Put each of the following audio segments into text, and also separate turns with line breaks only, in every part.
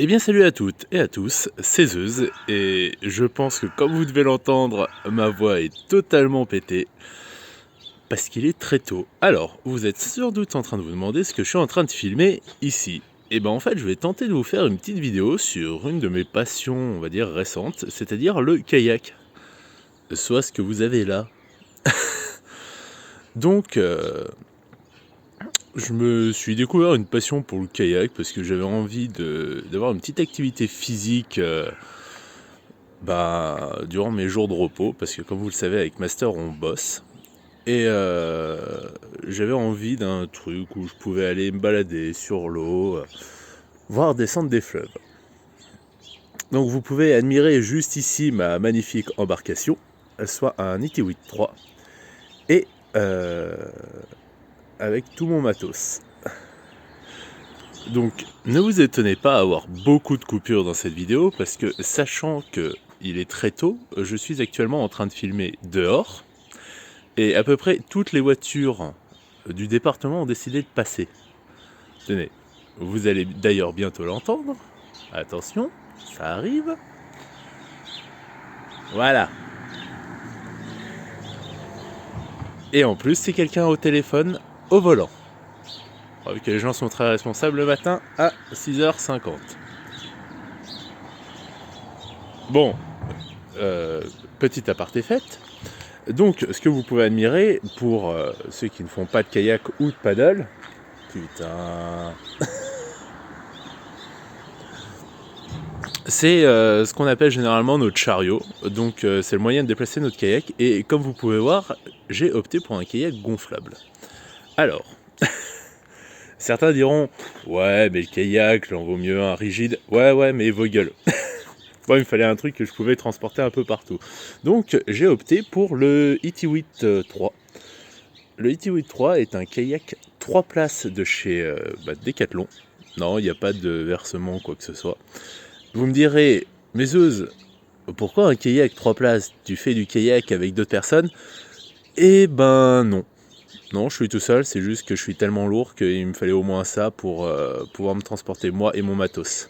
Eh bien salut à toutes et à tous, c'est Zeus, et je pense que comme vous devez l'entendre, ma voix est totalement pétée, parce qu'il est très tôt. Alors, vous êtes sans doute en train de vous demander ce que je suis en train de filmer ici. Et ben en fait, je vais tenter de vous faire une petite vidéo sur une de mes passions, on va dire récentes, c'est-à-dire le kayak. Soit ce que vous avez là. Donc, je me suis découvert une passion pour le kayak parce que j'avais envie d'avoir une petite activité physique durant mes jours de repos, parce que comme vous le savez, avec Master, on bosse. Et j'avais envie d'un truc où je pouvais aller me balader sur l'eau, voire descendre des fleuves. Donc vous pouvez admirer juste ici ma magnifique embarcation, soit un Iti 3, et avec tout mon matos. Donc ne vous étonnez pas à avoir beaucoup de coupures dans cette vidéo, parce que sachant qu'il est très tôt, je suis actuellement en train de filmer dehors, et à peu près toutes les voitures du département ont décidé de passer. Tenez, vous allez d'ailleurs bientôt l'entendre. Attention, ça arrive. Voilà. Et en plus, c'est quelqu'un au téléphone au volant. Vu que les gens sont très responsables le matin à 6h50. Bon, petit aparté fait. Donc, ce que vous pouvez admirer, pour ceux qui ne font pas de kayak ou de paddle, putain, c'est ce qu'on appelle généralement notre chariot. Donc, c'est le moyen de déplacer notre kayak. Et comme vous pouvez voir, j'ai opté pour un kayak gonflable. Alors, certains diront, ouais, mais le kayak, j'en vaut mieux un rigide. Ouais, mais vos gueules. Bon, il me fallait un truc que je pouvais transporter un peu partout. Donc, j'ai opté pour le Iti 3. Le Iti 3 est un kayak 3 places de chez Decathlon. Non, il n'y a pas de versement ou quoi que ce soit. Vous me direz, mais Zeus, pourquoi un kayak 3 places? Tu fais du kayak avec d'autres personnes? Eh ben non. Non, je suis tout seul, c'est juste que je suis tellement lourd qu'il me fallait au moins ça pour pouvoir me transporter, moi et mon matos.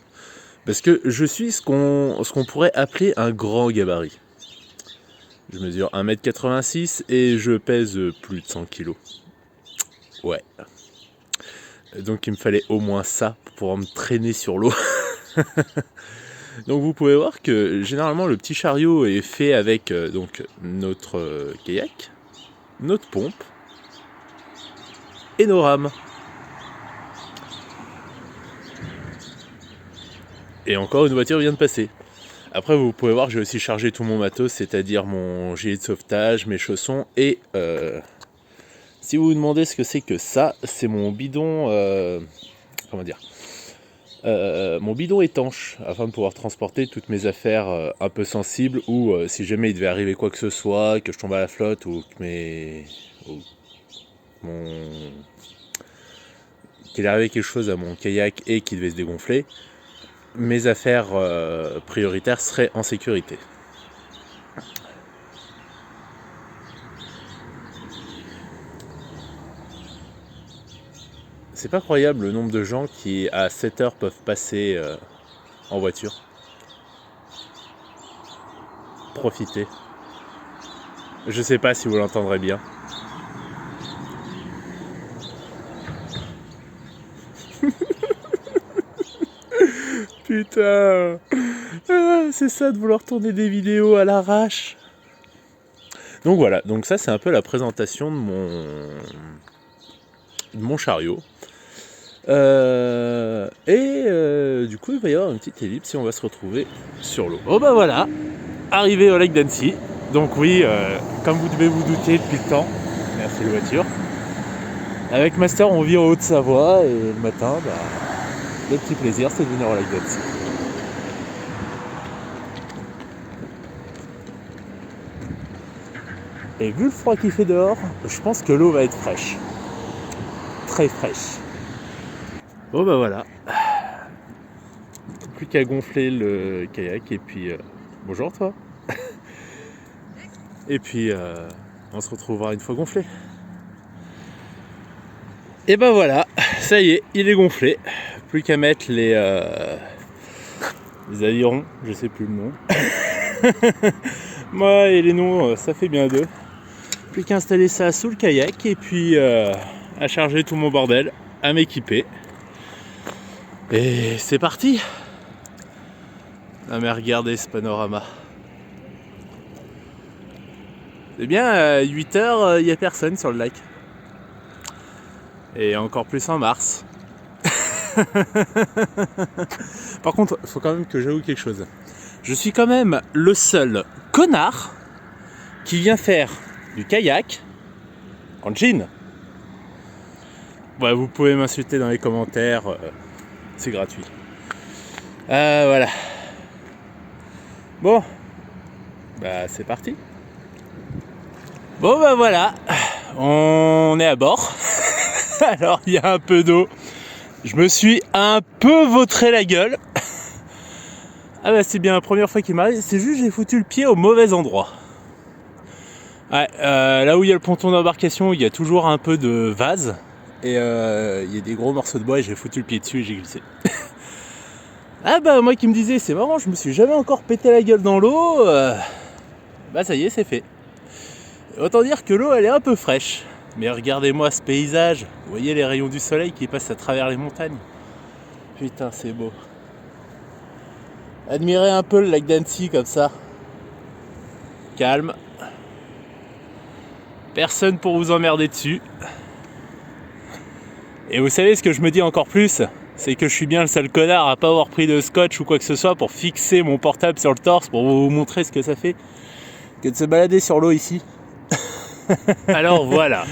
Parce que je suis ce qu'on pourrait appeler un grand gabarit. Je mesure 1m86 et je pèse plus de 100 kg. Ouais. Donc il me fallait au moins ça pour pouvoir me traîner sur l'eau. Donc vous pouvez voir que généralement le petit chariot est fait avec donc notre kayak, notre pompe et nos rames. Et encore une voiture vient de passer. Après vous pouvez voir que j'ai aussi chargé tout mon matos, c'est-à-dire mon gilet de sauvetage, mes chaussons et si vous vous demandez ce que c'est que ça, c'est mon bidon mon bidon étanche, afin de pouvoir transporter toutes mes affaires un peu sensibles, ou si jamais il devait arriver quoi que ce soit, que je tombe à la flotte, ou que qu'il arrivait quelque chose à mon kayak et qu'il devait se dégonfler, mes affaires prioritaires seraient en sécurité. C'est pas croyable le nombre de gens qui à 7 heures peuvent passer en voiture. Profitez. Je sais pas si vous l'entendrez bien. Putain, c'est ça de vouloir tourner des vidéos à l'arrache. Donc voilà, donc ça c'est un peu la présentation de mon chariot. Du coup il va y avoir une petite ellipse et on va se retrouver sur l'eau. Oh bah voilà, arrivé au lac d'Annecy. Donc oui, comme vous devez vous douter depuis le temps, merci les voitures. Avec Master on vit en Haute-Savoie et le matin, le petit plaisir c'est de venir au lac d'Annecy. Et vu le froid qu'il fait dehors, je pense que l'eau va être fraîche. Très fraîche. Bon bah voilà. Plus qu'à gonfler le kayak et puis... bonjour toi. Et puis on se retrouvera une fois gonflé. Et ben voilà, ça y est, il est gonflé. Plus qu'à mettre les les avirons, je sais plus le nom. Moi et les noms, ça fait bien deux. Plus qu'à installer ça sous le kayak et puis à charger tout mon bordel, à m'équiper. Et c'est parti. Ah mais regardez ce panorama. C'est bien, à 8h, il n'y a personne sur le lac. Et encore plus en mars. Par contre, il faut quand même que j'avoue quelque chose. Je suis quand même le seul connard qui vient faire du kayak en jean. Ouais, vous pouvez m'insulter dans les commentaires, c'est gratuit. Voilà. Bon, bah c'est parti. Bon bah voilà, on est à bord. Alors il y a un peu d'eau. Je me suis un peu vautré la gueule. Ah bah c'est bien la première fois qu'il m'arrive, c'est juste j'ai foutu le pied au mauvais endroit. Ouais, là où il y a le ponton d'embarcation, il y a toujours un peu de vase. Et il y a des gros morceaux de bois et j'ai foutu le pied dessus et j'ai glissé. Ah bah moi qui me disais c'est marrant, je me suis jamais encore pété la gueule dans l'eau. Bah ça y est, c'est fait. Autant dire que l'eau elle est un peu fraîche. Mais regardez-moi ce paysage. Vous voyez les rayons du soleil qui passent à travers les montagnes. Putain c'est beau. Admirez un peu le lac d'Annecy comme ça. Calme. Personne pour vous emmerder dessus. Et vous savez ce que je me dis encore plus, c'est que je suis bien le seul connard à pas avoir pris de scotch ou quoi que ce soit pour fixer mon portable sur le torse pour vous montrer ce que ça fait que de se balader sur l'eau ici. Alors voilà.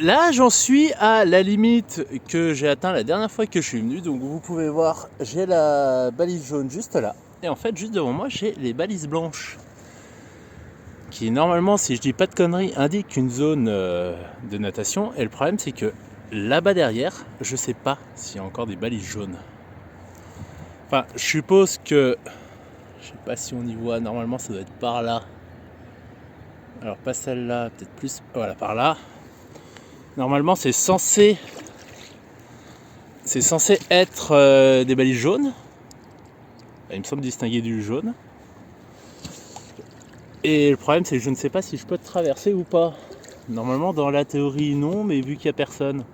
Là j'en suis à la limite que j'ai atteint la dernière fois que je suis venu. Donc vous pouvez voir, j'ai la balise jaune juste là. Et en fait juste devant moi j'ai les balises blanches. Qui normalement, si je dis pas de conneries, indiquent une zone de natation. Et le problème c'est que là-bas derrière, je sais pas s'il y a encore des balises jaunes. Enfin, je suppose que... Je sais pas si on y voit, normalement ça doit être par là. Alors pas celle-là, peut-être plus... Voilà, par là. Normalement c'est censé être des balises jaunes. Il me semble distinguer du jaune. Et le problème c'est que je ne sais pas si je peux traverser ou pas. Normalement dans la théorie non, mais vu qu'il n'y a personne.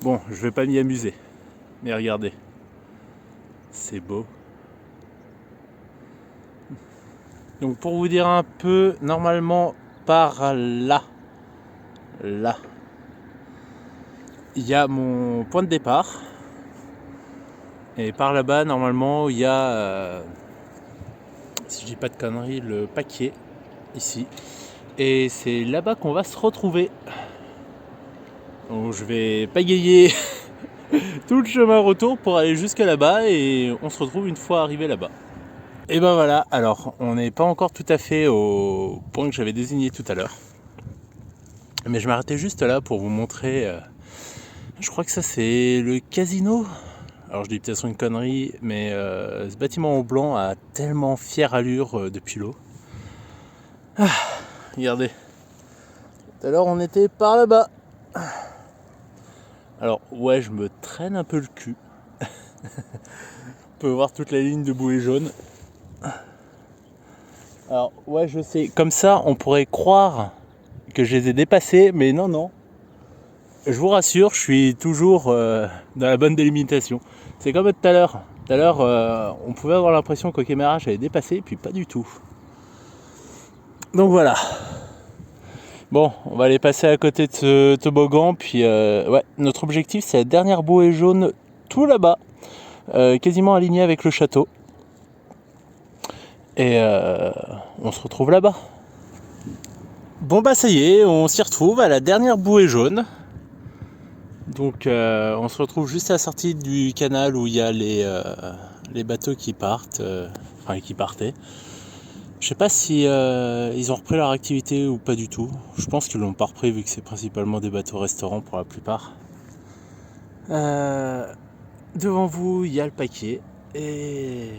Bon, je vais pas m'y amuser. Mais regardez. C'est beau. Donc pour vous dire un peu, normalement par là, il y a mon point de départ. Et par là-bas, normalement, il y a, si je dis pas de conneries, le paquet, ici. Et c'est là-bas qu'on va se retrouver. Donc je vais pagayer tout le chemin retour pour aller jusqu'à là-bas et on se retrouve une fois arrivé là-bas. Et ben voilà, alors on n'est pas encore tout à fait au point que j'avais désigné tout à l'heure. Mais je m'arrêtais juste là pour vous montrer, je crois que ça c'est le casino. Alors je dis peut-être une connerie, mais ce bâtiment en blanc a tellement fière allure depuis l'eau. Ah, regardez. Tout à l'heure on était par là-bas. Alors ouais, je me traîne un peu le cul. On peut voir toute la ligne de bouée jaune. Alors ouais, je sais, comme ça on pourrait croire que je les ai dépassés, mais non. Je vous rassure, je suis toujours dans la bonne délimitation. C'est comme tout à l'heure. Tout à l'heure, on pouvait avoir l'impression qu'au caméra j'avais dépassé, puis pas du tout. Donc voilà. Bon, on va aller passer à côté de ce toboggan, puis ouais, notre objectif c'est la dernière bouée jaune tout là-bas, quasiment alignée avec le château. Et on se retrouve là-bas. Bon bah ça y est, on s'y retrouve à la dernière bouée jaune. Donc on se retrouve juste à la sortie du canal où il y a les bateaux qui partent, enfin qui partaient. Je sais pas si ils ont repris leur activité ou pas du tout. Je pense qu'ils l'ont pas repris vu que c'est principalement des bateaux restaurants pour la plupart. Devant vous, il y a le paquet. Et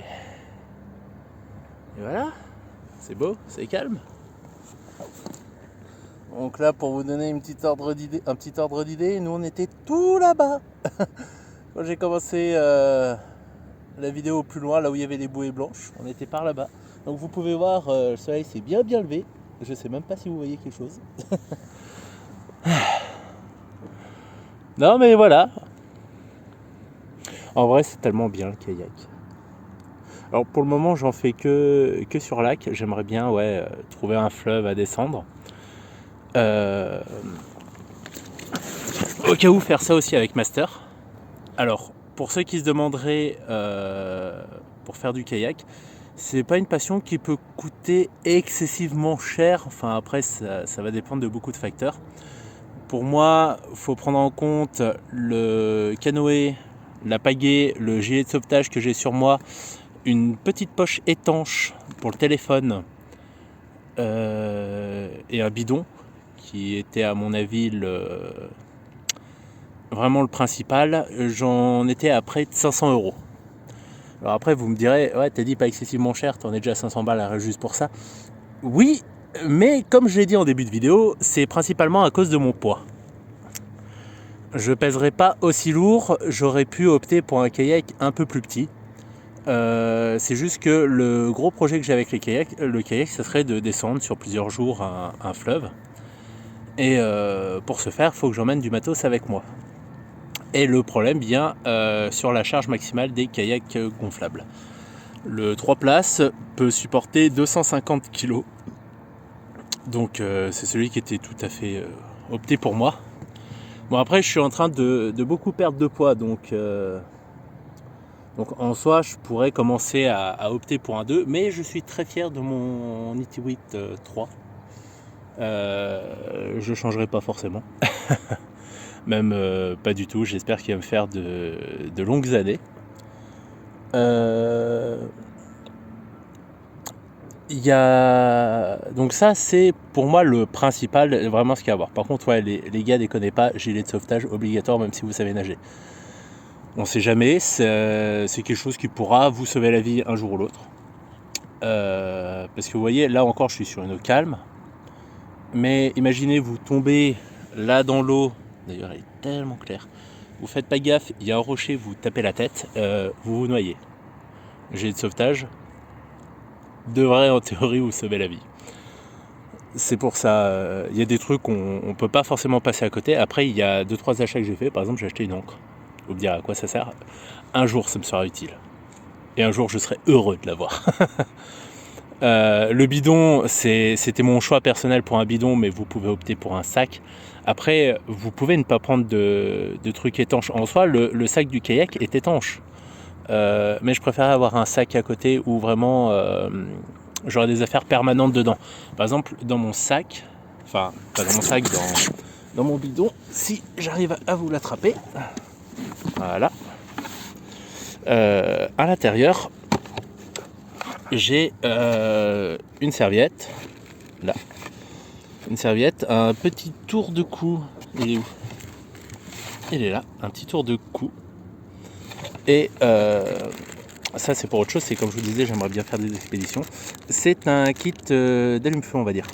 voilà, c'est beau, c'est calme. Donc là, pour vous donner un petit ordre d'idée, nous on était tout là-bas. Quand j'ai commencé la vidéo plus loin, là où il y avait les bouées blanches. On était par là-bas. Donc vous pouvez voir, le soleil s'est bien levé. Je sais même pas si vous voyez quelque chose. Non mais voilà. En vrai c'est tellement bien le kayak. Alors pour le moment j'en fais que sur lac. J'aimerais bien trouver un fleuve à descendre. Au cas où faire ça aussi avec Master. Alors pour ceux qui se demanderaient pour faire du kayak, c'est pas une passion qui peut coûter excessivement cher. Enfin après ça va dépendre de beaucoup de facteurs. Pour moi, il faut prendre en compte le canoë, la pagaie, le gilet de sauvetage que j'ai sur moi, une petite poche étanche pour le téléphone et un bidon qui était à mon avis vraiment le principal. J'en étais à près de 500 €. Alors après vous me direz, ouais t'as dit pas excessivement cher, t'en es déjà à 500 balles juste pour ça. Oui, mais comme je l'ai dit en début de vidéo, c'est principalement à cause de mon poids. Je pèserais pas aussi lourd, j'aurais pu opter pour un kayak un peu plus petit. C'est juste que le gros projet que j'ai avec le kayak, ça serait de descendre sur plusieurs jours un fleuve. Et pour ce faire, il faut que j'emmène du matos avec moi. Et le problème vient sur la charge maximale des kayaks gonflables. Le 3 places peut supporter 250 kg. Donc c'est celui qui était tout à fait opté pour moi. Bon après je suis en train de beaucoup perdre de poids, donc en soi je pourrais commencer à opter pour un 2, mais je suis très fier de mon Nitiwit 3. Je changerai pas forcément. Même pas du tout, j'espère qu'il va me faire de longues années. Donc ça c'est pour moi le principal, vraiment ce qu'il y a à voir. Par contre les gars déconnez pas, gilet de sauvetage obligatoire même si vous savez nager. On sait jamais, c'est quelque chose qui pourra vous sauver la vie un jour ou l'autre. Parce que vous voyez, là encore je suis sur une eau calme. Mais imaginez vous tombez là dans l'eau, d'ailleurs elle est tellement claire. Vous faites pas gaffe, il y a un rocher, vous tapez la tête, vous vous noyez. Gilet de sauvetage devrait en théorie vous sauver la vie. C'est pour ça, il y a des trucs qu'on peut pas forcément passer à côté. Après il y a 2-3 achats que j'ai fait, par exemple j'ai acheté une encre. Vous me direz à quoi ça sert. Un jour ça me sera utile. Et un jour je serai heureux de l'avoir. Le bidon, c'était mon choix personnel pour un bidon, mais vous pouvez opter pour un sac. Après, vous pouvez ne pas prendre de trucs étanches. En soi, le sac du kayak est étanche. Mais je préfère avoir un sac à côté où vraiment j'aurai des affaires permanentes dedans. Par exemple, dans mon sac, enfin, pas dans mon sac, dans mon bidon, si j'arrive à vous l'attraper, voilà. À l'intérieur, j'ai une serviette, là, une serviette, un petit tour de cou. Il est où? Il est là, un petit tour de cou. Et ça c'est pour autre chose, c'est comme je vous disais, j'aimerais bien faire des expéditions. C'est un kit d'allume-feu, on va dire.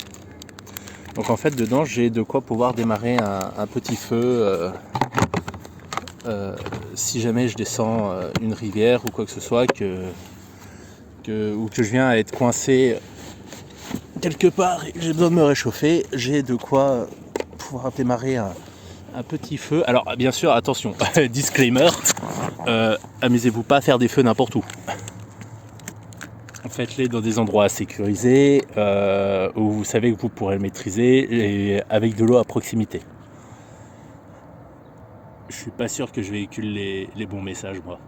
Donc en fait dedans j'ai de quoi pouvoir démarrer un petit feu si jamais je descends une rivière ou quoi que ce soit, ou que je viens à être coincé quelque part et que j'ai besoin de me réchauffer, j'ai de quoi pouvoir démarrer un petit feu. Alors bien sûr attention, disclaimer, amusez-vous pas à faire des feux n'importe où. Faites-les dans des endroits sécurisés où vous savez que vous pourrez le maîtriser et avec de l'eau à proximité. Je suis pas sûr que je véhicule les bons messages moi.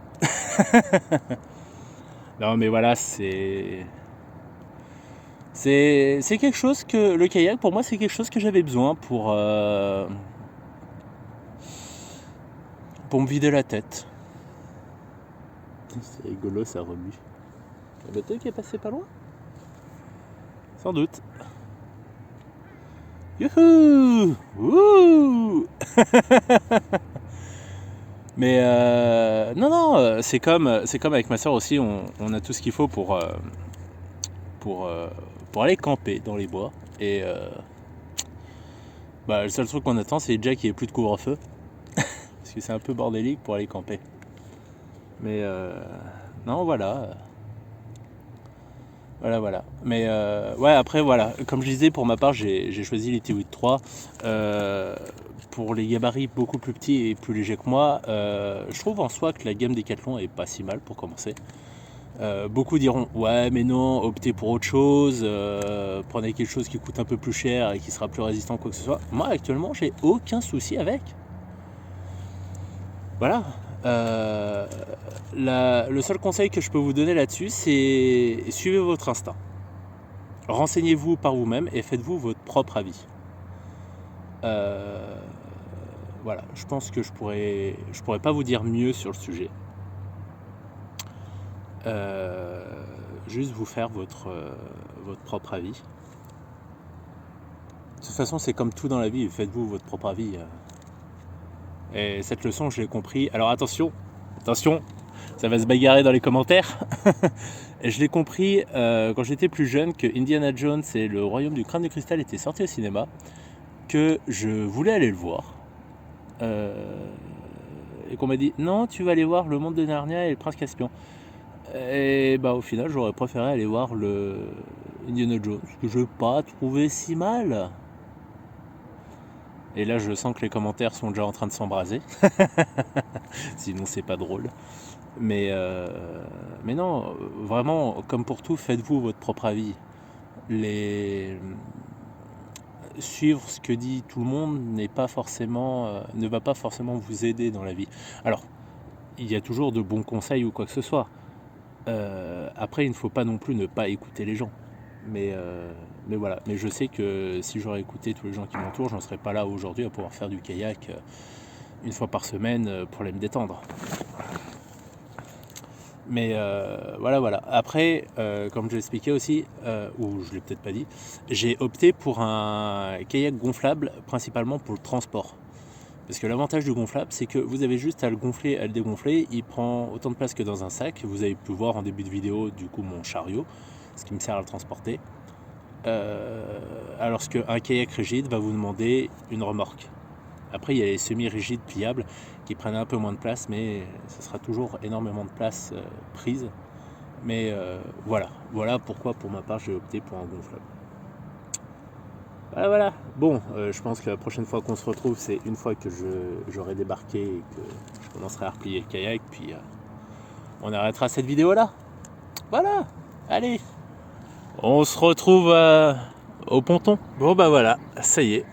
Non mais voilà, c'est quelque chose que le kayak pour moi c'est quelque chose que j'avais besoin pour me vider la tête. C'est rigolo, ça remue. Le bateau qui est passé pas loin? Sans doute. Youhou! Wouh! Mais non, c'est comme avec ma soeur aussi, on a tout ce qu'il faut pour aller camper dans les bois. Et le seul truc qu'on attend, c'est déjà qu'il n'y ait plus de couvre-feu. Parce que c'est un peu bordélique pour aller camper. Mais Non, voilà. Voilà. Mais ouais, après, voilà. Comme je disais, pour ma part, j'ai choisi les T8 3. Pour les gabarits beaucoup plus petits et plus légers que moi, je trouve en soi que la gamme Decathlon est pas si mal pour commencer. Beaucoup diront ouais mais non, optez pour autre chose, prenez quelque chose qui coûte un peu plus cher et qui sera plus résistant quoi que ce soit. Moi actuellement j'ai aucun souci avec. Voilà. Le seul conseil que je peux vous donner là-dessus, c'est suivez votre instinct. Renseignez-vous par vous-même et faites-vous votre propre avis. Voilà, je pense que je pourrais pas vous dire mieux sur le sujet. Juste vous faire votre propre avis. De toute façon, c'est comme tout dans la vie, faites-vous votre propre avis. Et cette leçon, je l'ai compris. Alors attention, ça va se bagarrer dans les commentaires. Et je l'ai compris quand j'étais plus jeune que Indiana Jones et le Royaume du Crâne de Cristal étaient sortis au cinéma, que je voulais aller le voir. Et qu'on m'a dit non, tu vas aller voir Le Monde de Narnia et Le Prince Caspian. Et bah au final, j'aurais préféré aller voir le Indiana Jones, que je n'ai pas trouvé si mal. Et là, je sens que les commentaires sont déjà en train de s'embraser. Sinon, c'est pas drôle. Mais non, vraiment, comme pour tout, faites-vous votre propre avis. Suivre ce que dit tout le monde ne va pas forcément vous aider dans la vie. Alors, il y a toujours de bons conseils ou quoi que ce soit. Après, il ne faut pas non plus ne pas écouter les gens. Mais voilà. Mais je sais que si j'aurais écouté tous les gens qui m'entourent, j'en serais pas là aujourd'hui à pouvoir faire du kayak une fois par semaine pour aller me détendre. Mais voilà. Après, comme je l'expliquais aussi, ou je l'ai peut-être pas dit, j'ai opté pour un kayak gonflable principalement pour le transport. Parce que l'avantage du gonflable, c'est que vous avez juste à le gonfler, à le dégonfler. Il prend autant de place que dans un sac. Vous avez pu voir en début de vidéo, du coup, mon chariot, ce qui me sert à le transporter. Alors qu'un kayak rigide va vous demander une remorque. Après, il y a les semi-rigides pliables qui prennent un peu moins de place, mais ce sera toujours énormément de place prise. Mais voilà pourquoi, pour ma part, j'ai opté pour un gonflable. Voilà. Bon, je pense que la prochaine fois qu'on se retrouve, c'est une fois que j'aurai débarqué et que je commencerai à replier le kayak, puis on arrêtera cette vidéo-là. Voilà, allez, on se retrouve au ponton. Bon bah voilà, ça y est,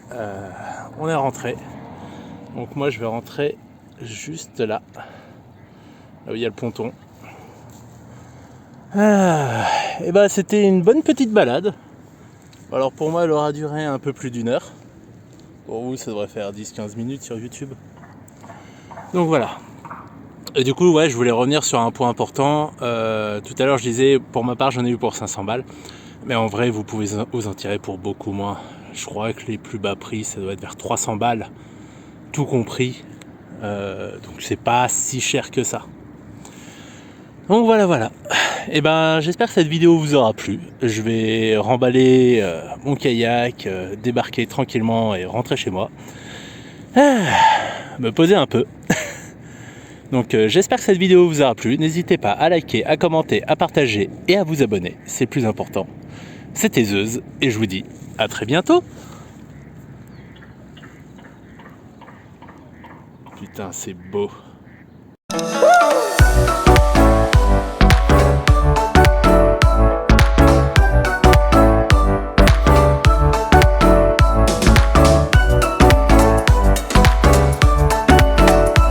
on est rentré. Donc moi je vais rentrer juste là où il y a le ponton. Et bah c'était une bonne petite balade. Alors pour moi elle aura duré un peu plus d'une heure. Pour vous ça devrait faire 10-15 minutes sur YouTube. Donc voilà. Et du coup ouais, je voulais revenir sur un point important. Tout à l'heure je disais pour ma part j'en ai eu pour 500 balles. Mais en vrai vous pouvez vous en tirer pour beaucoup moins. Je crois que les plus bas prix ça doit être vers 300 balles. Tout compris. Donc c'est pas si cher que ça. Donc voilà. Et ben j'espère que cette vidéo vous aura plu. Je vais remballer mon kayak, débarquer tranquillement et rentrer chez moi. Me poser un peu. Donc j'espère que cette vidéo vous aura plu. N'hésitez pas à liker, à commenter, à partager et à vous abonner. C'est le plus important. C'était Zeus et je vous dis à très bientôt. Putain c'est beau.